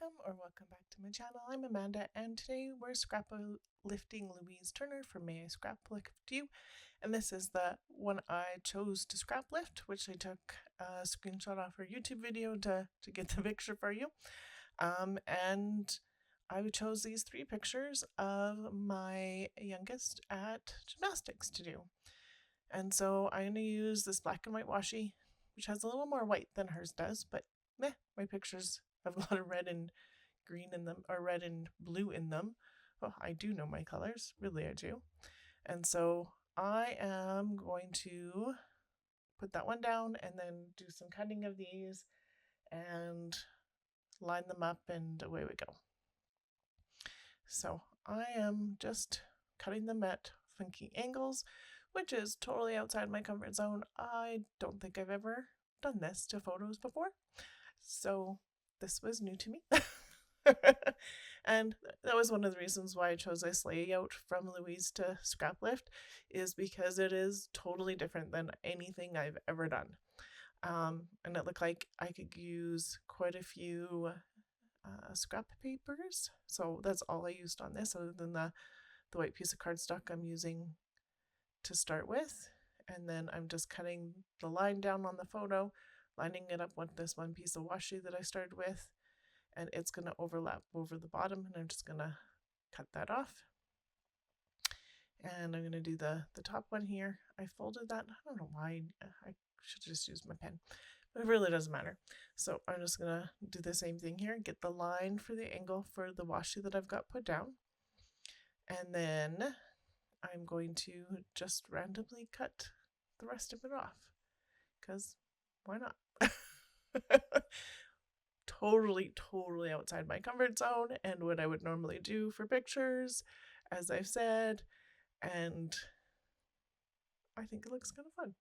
welcome back to my channel. I'm Amanda, and today we're scraplifting Louise Turner from May I Scraplift You. And this is the one I chose to scrap lift, which I took a screenshot off her YouTube video to get the picture for you. And I chose these three pictures of my youngest at gymnastics to do. And so I'm going to use this black and white washi, which has a little more white than hers does, but my pictures have a lot of red and green in them, or red and blue in them. Well, I do know my colors, really I do. And so I am going to put that one down and then do some cutting of these and line them up, and away we go. So I am just cutting them at funky angles, which is totally outside my comfort zone. I don't think I've ever done this to photos before, so this was new to me. And that was one of the reasons why I chose this layout from Louise to Scraplift, is because it is totally different than anything I've ever done. And it looked like I could use quite a few scrap papers, so that's all I used on this, other than the white piece of cardstock I'm using to start with. And then I'm just cutting the line down on the photo, lining it up with this one piece of washi that I started with, and it's going to overlap over the bottom, and I'm just going to cut that off. And I'm going to do the top one here. I folded that. I don't know why. I should just use my pen, but it really doesn't matter. So I'm just going to do the same thing here, get the line for the angle for the washi that I've got put down, and then I'm going to just randomly cut the rest of it off, because why not? Totally outside my comfort zone and what I would normally do for pictures, as I've said, and I think it looks kind of fun.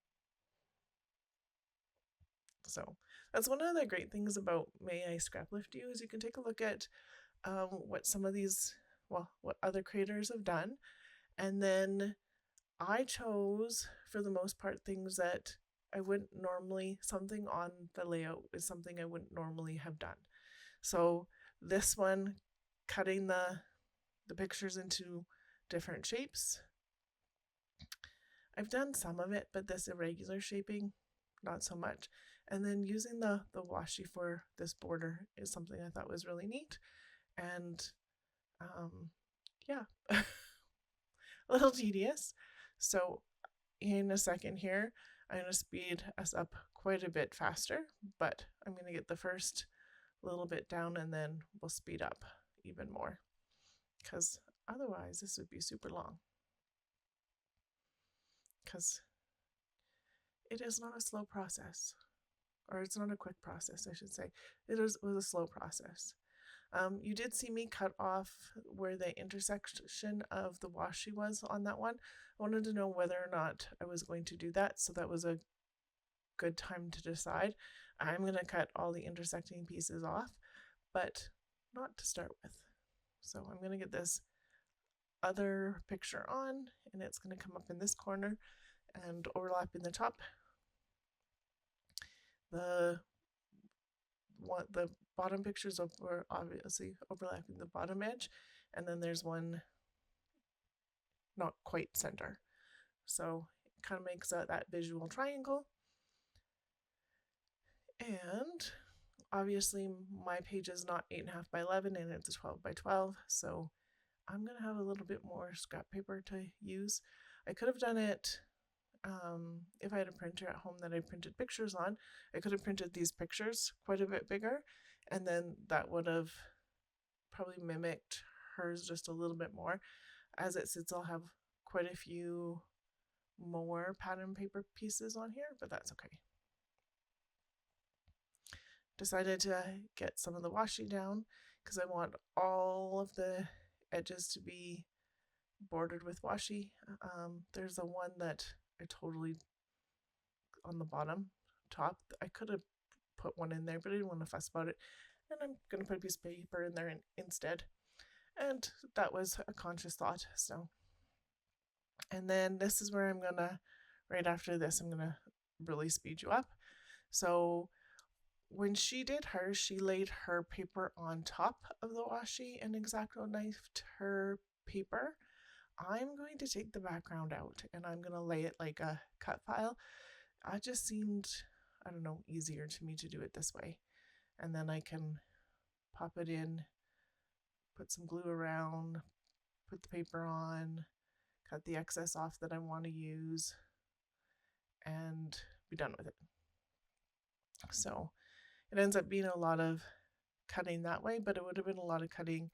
So that's one of the great things about May I Scraplift You, is you can take a look at what some of these, what other creators have done, and then I chose, for the most part, things that I wouldn't normally, something on the layout is something I wouldn't normally have done. So this one, cutting the pictures into different shapes, I've done some of it, but this irregular shaping, not so much. And then using the washi for this border is something I thought was really neat. And yeah, a little tedious. So in a second here, I'm going to speed us up quite a bit faster, but I'm going to get the first little bit down and then we'll speed up even more, because otherwise this would be super long. Because it is not a slow process, or it's not a quick process, I should say. It was a slow process. You did see me cut off where the intersection of the washi was on that one. I wanted to know whether or not I was going to do that, so that was a good time to decide. I'm going to cut all the intersecting pieces off, but not to start with. So I'm going to get this other picture on, and it's going to come up in this corner and overlap in the top. The bottom pictures are obviously overlapping the bottom edge, and then there's one not quite center. So it kind of makes that visual triangle. And obviously my page is not 8.5 by 11 and it's a 12 by 12, so I'm going to have a little bit more scrap paper to use. I could have done it if I had a printer at home that I printed pictures on. I could have printed these pictures quite a bit bigger, and then that would have probably mimicked hers just a little bit more. As it sits, I'll have quite a few more pattern paper pieces on here, but that's okay. Decided to get some of the washi down because I want all of the edges to be bordered with washi. There's the one that I totally, on the bottom top, I could have put one in there, but I didn't want to fuss about it, and I'm going to put a piece of paper in there instead, and that was a conscious thought. So, and then this is where I'm gonna, right after this, I'm gonna really speed you up. So when she did hers, she laid her paper on top of the washi and X-Acto knifed her paper. I'm going to take the background out and I'm going to lay it like a cut file. It just seemed, I don't know, easier to me to do it this way. And then I can pop it in, put some glue around, put the paper on, cut the excess off that I want to use, and be done with it. So it ends up being a lot of cutting that way, but it would have been a lot of cutting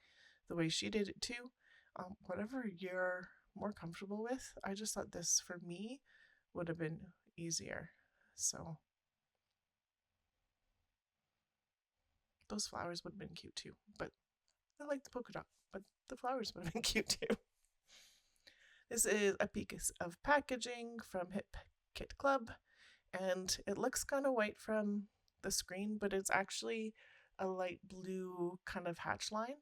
the way she did it too. Whatever you're more comfortable with, I just thought this for me would have been easier. So those flowers would have been cute too, but I like the polka dot, but the flowers would have been cute too. This is a piece of packaging from Hip Kit Club, and it looks kind of white from the screen, but it's actually a light blue kind of hatch line.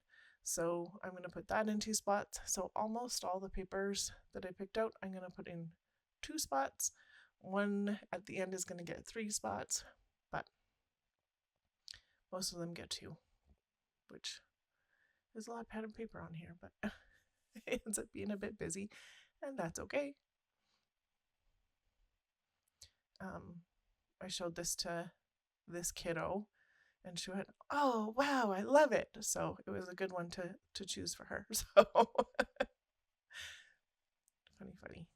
So I'm going to put that in 2 spots. So almost all the papers that I picked out, I'm going to put in 2 spots. One at the end is going to get 3 spots, but most of them get 2, which is a lot of pattern paper on here, but it ends up being a bit busy, and that's okay. I showed this to this kiddo, and she went, "Oh, wow, I love it." So it was a good one to choose for her. So funny.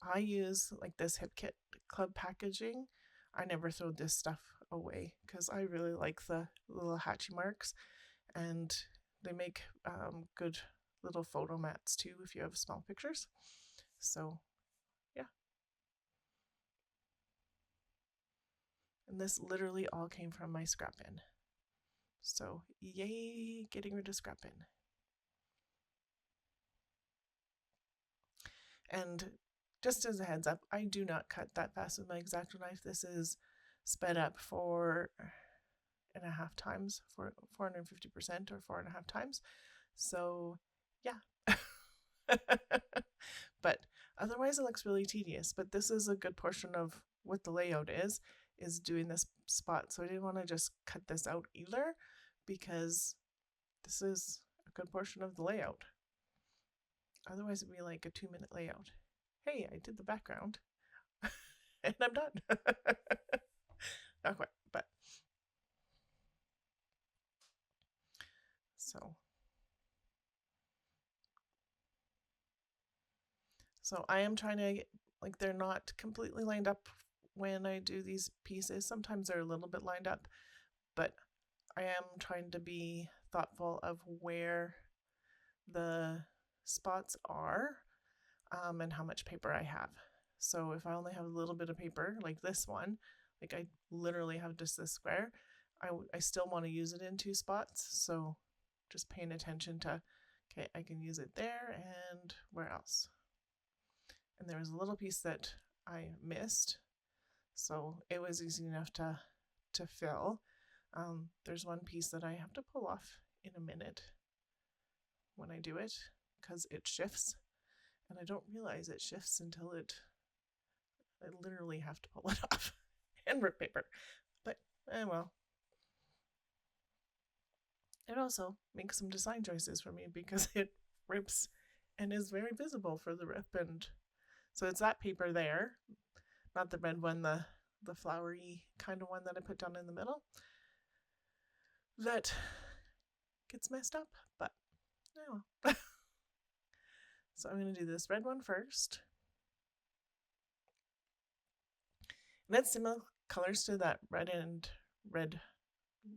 I use like this Hip Kit Club packaging. I never throw this stuff away because I really like the little hatchy marks, and they make good little photo mats too if you have small pictures. So yeah. And this literally all came from my scrap bin. So yay, getting rid of scrap bin. And just as a heads up, I do not cut that fast with my X-Acto knife. This is sped up 4.5 times, for 450% or 4.5 times. So yeah. But otherwise it looks really tedious. But this is a good portion of what the layout is doing this spot. So I didn't want to just cut this out either, because this is a good portion of the layout. Otherwise it'd be like a 2-minute layout. Hey, I did the background and I'm done. Not quite, but so I am trying to get, like, they're not completely lined up when I do these pieces. Sometimes they're a little bit lined up, but I am trying to be thoughtful of where the spots are and how much paper I have. So if I only have a little bit of paper, like this one, like I literally have just this square, I still want to use it in 2 spots. So just paying attention to, okay, I can use it there and where else. And there was a little piece that I missed, so it was easy enough to fill. There's one piece that I have to pull off in a minute when I do it, because it shifts, and I don't realize it shifts until I literally have to pull it off and rip paper. But well, it also makes some design choices for me because it rips and is very visible for the rip. And so it's that paper there, not the red one, the flowery kind of one that I put down in the middle, that gets messed up, but oh well. So I'm going to do this red one first. And it's similar colors to that red,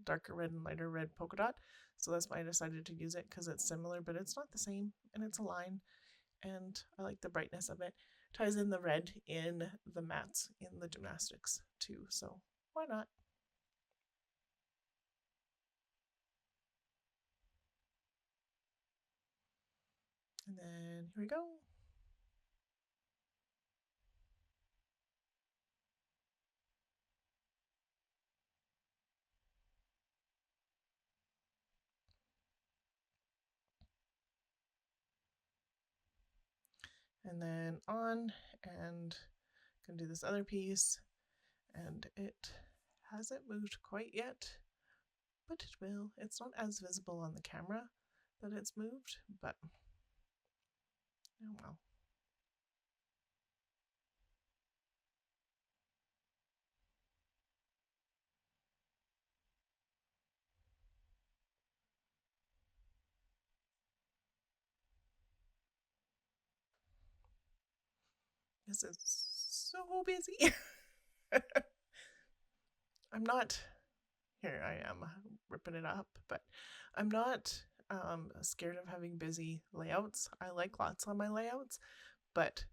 darker red and lighter red polka dot. So that's why I decided to use it, because it's similar, but it's not the same, and it's a line, and I like the brightness of it. Ties in the red in the mats in the gymnastics too, so why not? And then here we go. And then on, and gonna do this other piece. and it hasn't moved quite yet, but it will. It's not as visible on the camera that it's moved, but oh well. This is so busy. I'm not, here I am ripping it up, but I'm not scared of having busy layouts. I like lots on my layouts, but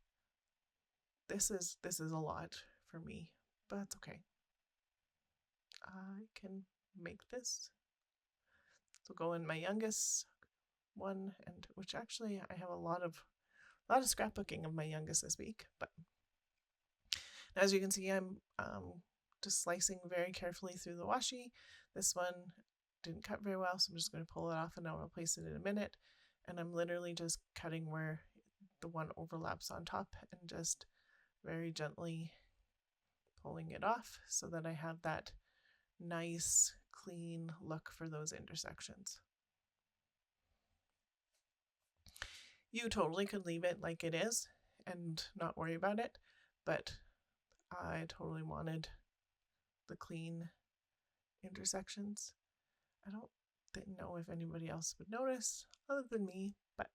this is a lot for me, but that's okay. I can make this. So go in my youngest one, and which actually I have a lot of scrapbooking of my youngest this week, but as you can see, I'm just slicing very carefully through the washi. This one didn't cut very well, so I'm just going to pull it off and I'll replace it in a minute. And I'm literally just cutting where the one overlaps on top and just very gently pulling it off so that I have that nice, clean look for those intersections. You totally could leave it like it is and not worry about it, but I totally wanted the clean intersections. I didn't know if anybody else would notice other than me, but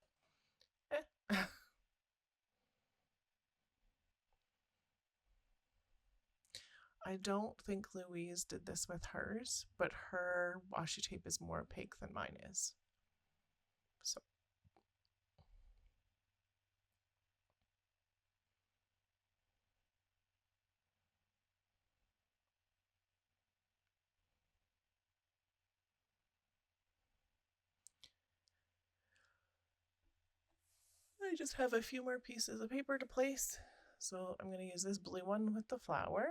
I don't think Louise did this with hers, but her washi tape is more opaque than mine is. So I just have a few more pieces of paper to place. So I'm going to use this blue one with the flower.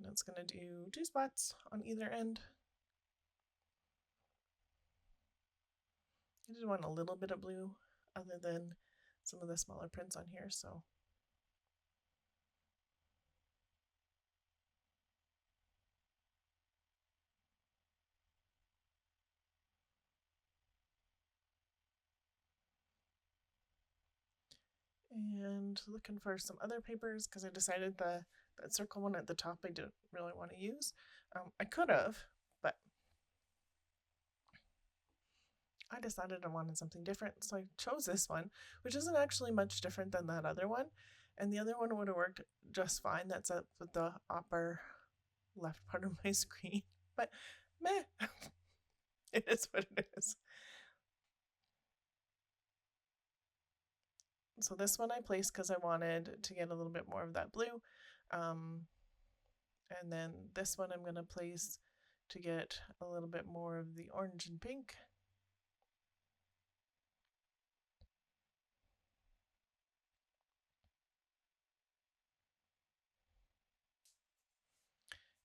And it's going to do 2 spots on either end. I did want a little bit of blue other than some of the smaller prints on here, so and looking for some other papers because I decided that circle one at the top I didn't really want to use. I could have, but I decided I wanted something different, so I chose this one, which isn't actually much different than that other one, and the other one would have worked just fine. That's up at the upper left part of my screen, but meh, it is what it is. So this one I placed because I wanted to get a little bit more of that blue. And then this one I'm going to place to get a little bit more of the orange and pink.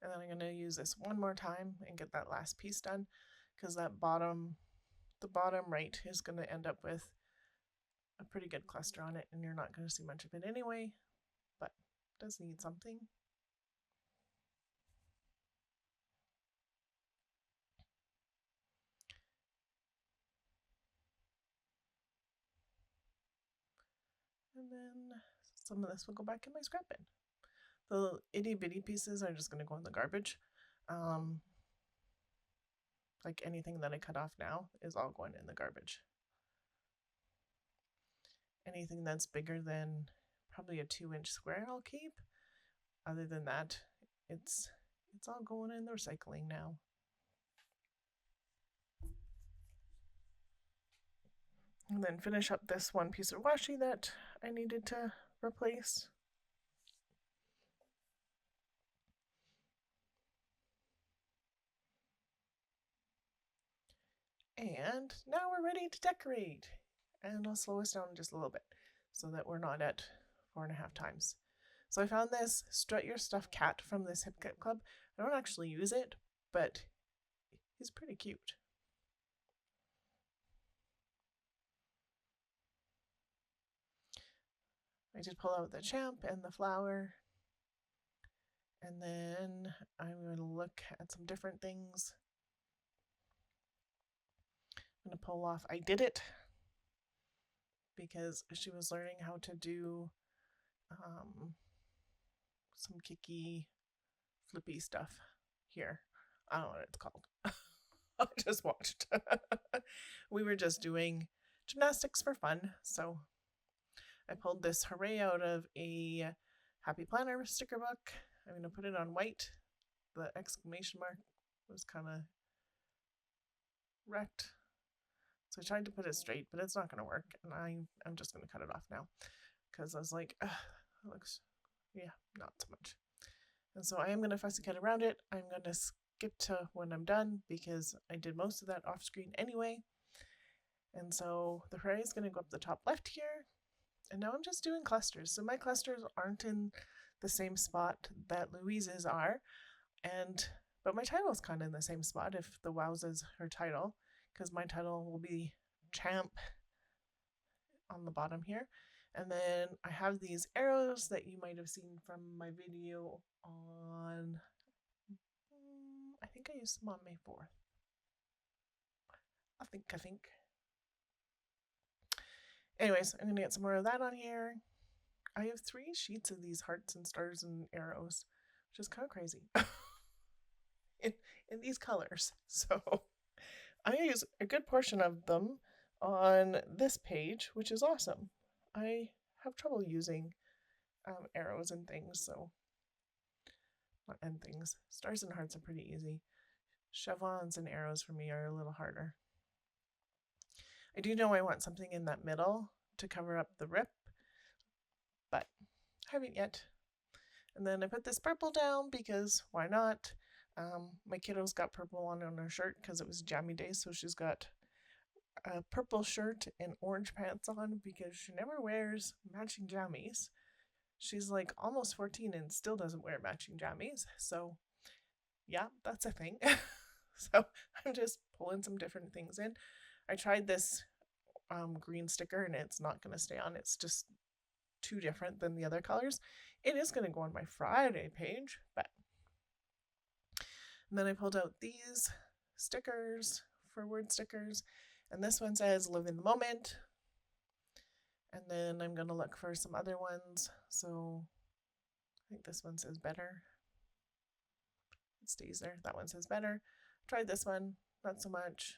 And then I'm going to use this one more time and get that last piece done because the bottom right is going to end up with a pretty good cluster on it, and you're not going to see much of it anyway, but it does need something. And then some of this will go back in my scrap bin. The itty bitty pieces are just going to go in the garbage. Like anything that I cut off now is all going in the garbage. Anything that's bigger than probably a 2-inch square I'll keep. Other than that, it's all going in the recycling now. And then finish up this one piece of washi that I needed to replace. And now we're ready to decorate. And I'll slow us down just a little bit so that we're not at 4.5 times. So I found this Strut Your Stuff cat from this Hip Kit Club. I don't actually use it, but he's pretty cute. I did pull out the champ and the flower. And then I'm going to look at some different things. I'm going to pull off I Did It, because she was learning how to do some kicky, flippy stuff here. I don't know what it's called. I just watched. We were just doing gymnastics for fun, so I pulled this hooray out of a Happy Planner sticker book. I'm going to put it on white. The exclamation mark was kind of wrecked, so I tried to put it straight, but it's not going to work, and I'm just going to cut it off now, because I was like, it looks, yeah, not so much. And so I am going to fussy cut around it. I'm going to skip to when I'm done, because I did most of that off screen anyway. And so the hooray is going to go up the top left here. And now I'm just doing clusters. So my clusters aren't in the same spot that Louise's are. But my title is kind of in the same spot if the Wows is her title, because my title will be Champ on the bottom here. And then I have these arrows that you might have seen from my video on, I think I used them on May 4th. I think. Anyways, I'm going to get some more of that on here. I have 3 sheets of these hearts and stars and arrows, which is kind of crazy. in these colors. So I use a good portion of them on this page, which is awesome. I have trouble using arrows and things, so and things. Stars and hearts are pretty easy. Chevrons and arrows for me are a little harder. I do know I want something in that middle to cover up the rip, but I haven't yet. And then I put this purple down because why not? My kiddo's got purple on her shirt because it was jammy day, so she's got a purple shirt and orange pants on because she never wears matching jammies. She's like almost 14 and still doesn't wear matching jammies, so yeah, that's a thing. So I'm just pulling some different things in. I tried this green sticker and it's not going to stay on. It's just too different than the other colors. It is going to go on my Friday page, but. And then I pulled out these stickers for word stickers, and this one says live in the moment. And then I'm going to look for some other ones. So I think this one says better. It stays there. That one says better. Tried this one, not so much.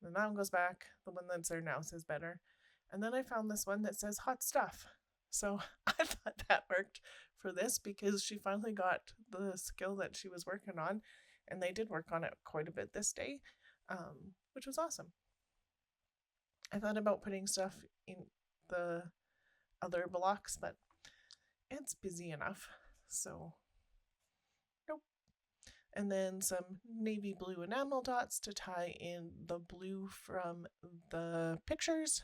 And that one goes back. The one that's there now says better. And then I found this one that says hot stuff. So I thought that worked for this because she finally got the skill that she was working on. And they did work on it quite a bit this day, which was awesome. I thought about putting stuff in the other blocks, but it's busy enough. So nope. And then some navy blue enamel dots to tie in the blue from the pictures,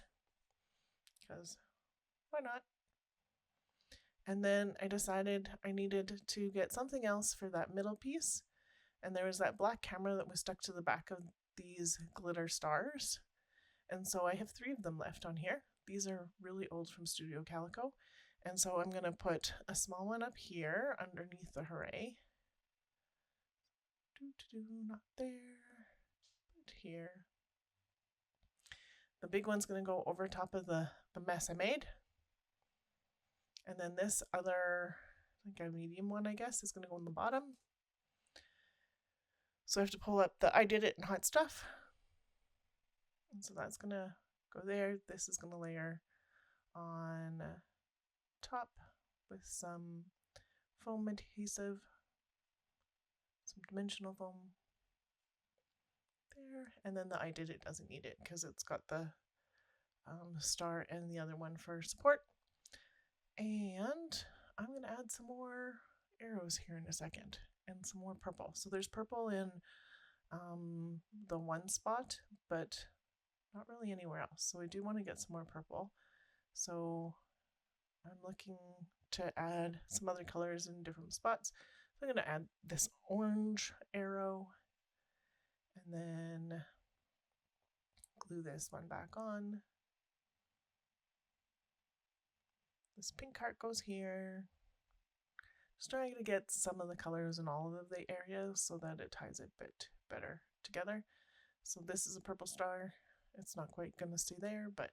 because why not? And then I decided I needed to get something else for that middle piece. And there was that black camera that was stuck to the back of these glitter stars. And so I have 3 of them left on here. These are really old from Studio Calico. And so I'm going to put a small one up here underneath the hooray. Not there, but here. The big one's going to go over top of the mess I made. And then this other, like a medium one, I guess, is going to go on the bottom. So I have to pull up the I Did It in hot stuff. And so that's going to go there. This is going to layer on top with some foam adhesive, some dimensional foam there. And then the I Did It doesn't need it because it's got the star and the other one for support. And I'm going to add some more arrows here in a second and some more purple. So there's purple in the one spot, but not really anywhere else. So I do want to get some more purple. So I'm looking to add some other colors in different spots. So I'm going to add this orange arrow And then glue this one back on. This pink heart goes here. Just trying to get some of the colors in all of the areas so that it ties it a bit better together. So this is a purple star. It's not quite going to stay there, but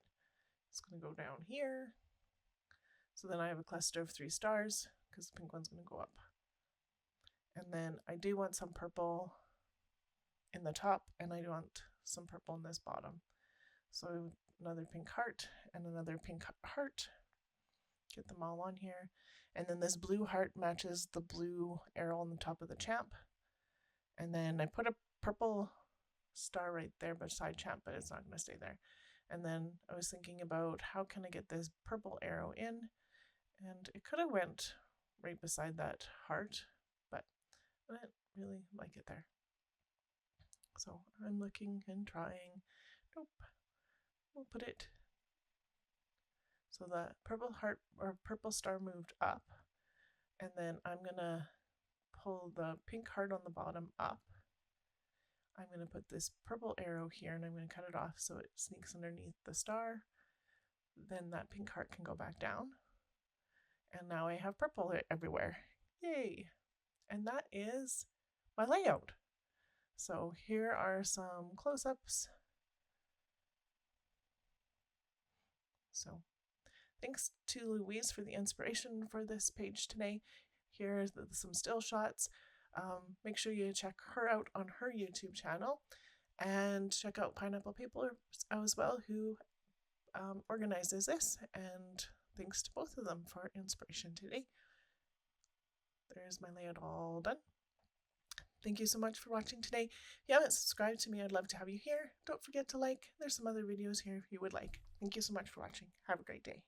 it's going to go down here. So then I have a cluster of 3 stars because the pink one's going to go up. And then I do want some purple in the top, and I want some purple in this bottom. So another pink heart and another pink heart. Get them all on here. And then this blue heart matches the blue arrow on the top of the champ. And then I put a purple star right there beside champ, but it's not going to stay there. And then I was thinking about how can I get this purple arrow in, and it could have went right beside that heart, but I didn't really like it there. So I'm looking and trying. Nope. We'll put it so the purple heart or purple star moved up, and then I'm gonna pull the pink heart on the bottom up. I'm gonna put this purple arrow here and I'm gonna cut it off so it sneaks underneath the star. Then that pink heart can go back down. And now I have purple everywhere. Yay! And that is my layout. So here are some close-ups. So thanks to Louise for the inspiration for this page today. Here's some still shots. Make sure you check her out on her YouTube channel, and check out Pineapple Papers as well, who organizes this. And thanks to both of them for inspiration today. There's my layout all done. Thank you so much for watching today. If you haven't subscribed to me, I'd love to have you here. Don't forget to like. There's some other videos here if you would like. Thank you so much for watching. Have a great day.